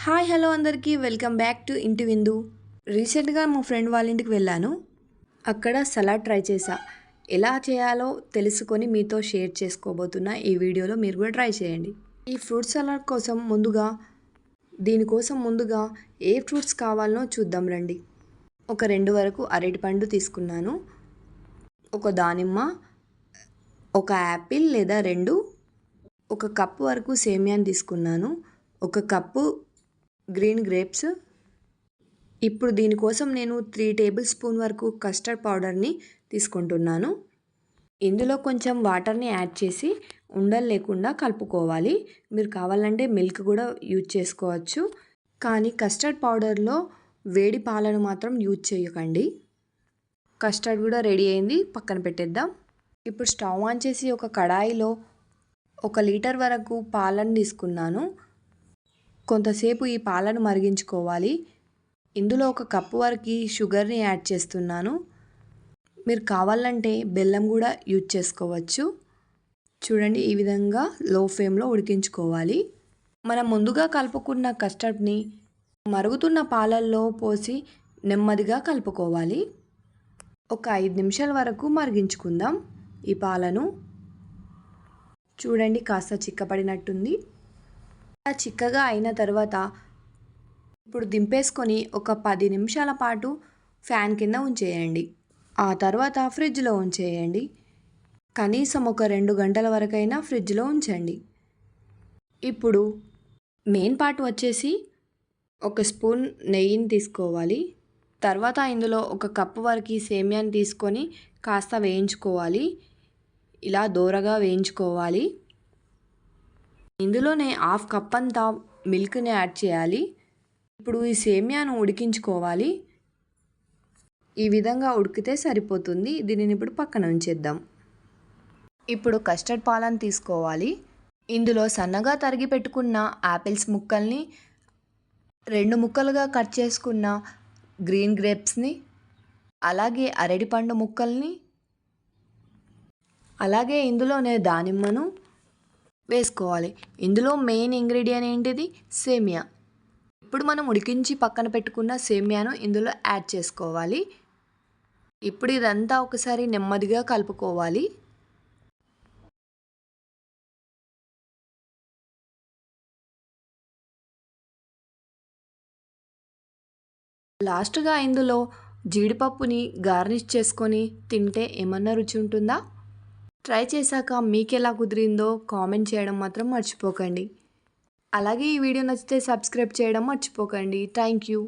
Hi hello అందరికీ welcome back to ఇంటి విందు. రీసెంట్గా మా ఫ్రెండ్ వాళ్ళ ఇంటికి వెళ్ళాను. అక్కడ సలాడ్ ట్రై చేశా. ఎలా చేయాలో తెలుసుకొని మీతో షేర్ చేసుకోబోతున్నా. ఈ వీడియోలో మీరు కూడా ట్రై చేయండి. ఈ ఫ్రూట్ సలాడ్ కోసం దీనికోసం ముందుగా ఏ ఫ్రూట్స్ కావాలనో చూద్దాం రండి. ఒక 2 వరకు అరటిపండు తీసుకున్నాను. ఒక దానిమ్మ, ఒక యాపిల్ లేదా 2, ఒక కప్పు వరకు సేమియాని తీసుకున్నాను. ఒక కప్పు గ్రీన్ గ్రేప్స్. ఇప్పుడు దీనికోసం నేను 3 టేబుల్ స్పూన్ వరకు కస్టర్డ్ పౌడర్ని తీసుకుంటున్నాను. ఇందులో కొంచెం వాటర్ని యాడ్ చేసి ఉండలు లేకుండా కలుపుకోవాలి. మీరు కావాలంటే మిల్క్ కూడా యూజ్ చేసుకోవచ్చు, కానీ కస్టర్డ్ పౌడర్లో వేడి పాలను మాత్రం యూజ్ చేయకండి. కస్టర్డ్ కూడా రెడీ అయింది, పక్కన పెట్టేద్దాం. ఇప్పుడు స్టవ్ ఆన్ చేసి ఒక కడాయిలో 1 లీటర్ వరకు పాలను తీసుకున్నాను. కొంతసేపు ఈ పాలను మరిగించుకోవాలి. ఇందులో 1 కప్పు వరకు షుగర్ని యాడ్ చేస్తున్నాను. మీరు కావాలంటే బెల్లం కూడా యూజ్ చేసుకోవచ్చు. చూడండి, ఈ విధంగా లో ఫ్లేమ్లో ఉడికించుకోవాలి. మనం ముందుగా కలుపుకున్న కస్టర్డ్ని మరుగుతున్న పాలల్లో పోసి నెమ్మదిగా కలుపుకోవాలి. ఒక 5 నిమిషాల వరకు మరిగించుకుందాం ఈ పాలను. చూడండి, కాస్త చిక్కపడినట్టుంది. చిక్కగా అయిన తర్వాత ఇప్పుడు దింపేసుకొని ఒక 10 నిమిషాల పాటు ఫ్యాన్ కింద ఉంచేయండి. ఆ తర్వాత ఫ్రిడ్జ్లో ఉంచేయండి. కనీసం ఒక 2 గంటల వరకైనా ఫ్రిడ్జ్లో ఉంచండి. ఇప్పుడు మెయిన్ పార్ట్ వచ్చేసి 1 స్పూన్ నెయ్యిని తీసుకోవాలి. తర్వాత ఇందులో 1 కప్పు వరకు సేమియాని తీసుకొని కాస్త వేయించుకోవాలి. ఇలా దోరగా వేయించుకోవాలి. ఇందులోనే 1/2 కప్ అంతా మిల్క్ని యాడ్ చేయాలి. ఇప్పుడు ఈ సేమియాను ఉడికించుకోవాలి. ఈ విధంగా ఉడికితే సరిపోతుంది. దీనిని ఇప్పుడు పక్కన ఉంచేద్దాం. ఇప్పుడు కస్టర్డ్ పాలను తీసుకోవాలి. ఇందులో సన్నగా తరిగి పెట్టుకున్న యాపిల్స్ ముక్కల్ని, 2 ముక్కలుగా కట్ చేసుకున్న గ్రీన్ గ్రేప్స్ని, అలాగే అరటిపండు ముక్కల్ని, అలాగే ఇందులోనే దానిమ్మను వేసుకోవాలి. ఇందులో మెయిన్ ఇంగ్రీడియంట్ ఏంటిది? సేమియా. ఇప్పుడు మనం ఉడికించి పక్కన పెట్టుకున్న సేమియాను ఇందులో యాడ్ చేసుకోవాలి. ఇప్పుడు ఇదంతా ఒకసారి నెమ్మదిగా కలుపుకోవాలి. లాస్ట్గా ఇందులో జీడిపప్పుని గార్నిష్ చేసుకొని తింటే ఏమన్నా రుచి ఉంటుందా? ట్రై చేశాక మీకు ఎలా కుదిరిందో కామెంట్ చేయడం మాత్రం మర్చిపోకండి. అలాగే ఈ వీడియో నచ్చితే సబ్స్క్రైబ్ చేయడం మర్చిపోకండి. Thank you.